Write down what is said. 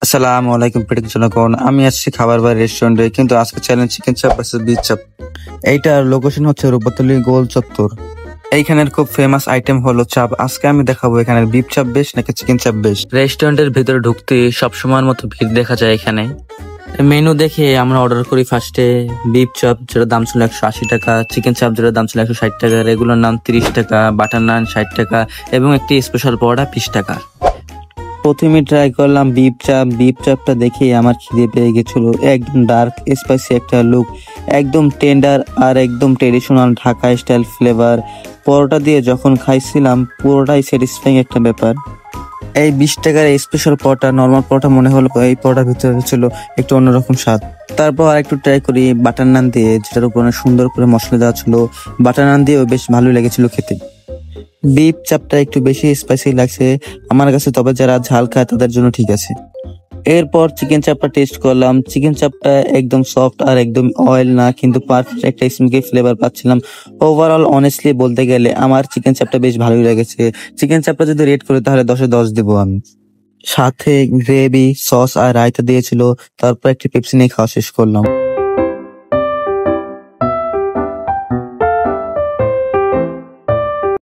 আসসালামু আলাইকুম প্রিয় জনগণ, আমি আসছি খাবার বার রেস্টুরেন্টে, কিন্তু আজকে চ্যালেঞ্জ চিকেন চাপ ভার্সেস বিফ চাপ। এইটার লোকেশন হচ্ছে রূপাতলী গোল চত্বর। এইখানের খুব ফেমাস আইটেম হলো চাপ। আজকে আমি দেখাবো এখানের বিফ চাপ বেশ নাকি চিকেন চাপ বেশ। রেস্টুরেন্টের ভিতরে ঢুকতে সবসময়ের মতো ভিড় দেখা যায় এখানে। মেনু দেখে আমরা অর্ডার করি ফার্স্টে বিফ চপ, যেটার দাম ছিল 180 টাকা, চিকেন চাপ যেটার দাম ছিল 160 টাকা, রেগুলার নান 30 টাকা, বাটার নান 60 টাকা এবং একটি স্পেশাল পরোটা 20 টাকা। প্রথমে ট্রাই করলাম বিফ চাপ। বিফ চাপটা দেখে আমার খিদে পেয়ে গেছিল। একদম ডার্ক স্পাইসি একটা লুক, একদম টেন্ডার আর একদম ট্রেডিশনাল ঢাকা স্টাইল ফ্লেভার। পরোটা দিয়ে যখন খাইছিলাম পুরোটাই স্যাটিসফাইং একটা ব্যাপার। এই 20 টাকার স্পেশাল পরোটা, নর্মাল পরোটা মনে হলো, এই পরোটার ভিতরে ছিল একটু অন্যরকম স্বাদ। তারপর আরেকটু ট্রাই করি বাটার নান দিয়ে, যেটার উপর অনেক সুন্দর করে মশলা দেওয়া ছিল। বাটার নান দিয়েও বেশ ভালোই লেগেছিল খেতে। বিফ চাপটা একটু বেশি স্পাইসি লাগছে আমার কাছে, তবে যারা ঝাল খায় তাদের জন্য ঠিক আছে। এরপর চিকেন চাপটা টেস্ট করলাম। চিকেন চাপটা একদম সফট আর একদম অয়েল না, কিন্তু পারফেক্ট একটা স্মোকি ফ্লেভার পাচ্ছিলাম। ওভারঅল অনেস্টলি বলতে গেলে আমার চিকেন চাপটা বেশ ভালোই লেগেছে। চিকেন চাপটা যদি রেট করি তাহলে 10-এ 10 দেবো আমি। সাথে গ্রেভি, সস আর রায়তা দিয়েছিল। তারপর একটি পেপসি নিয়ে খাওয়া শেষ করলাম।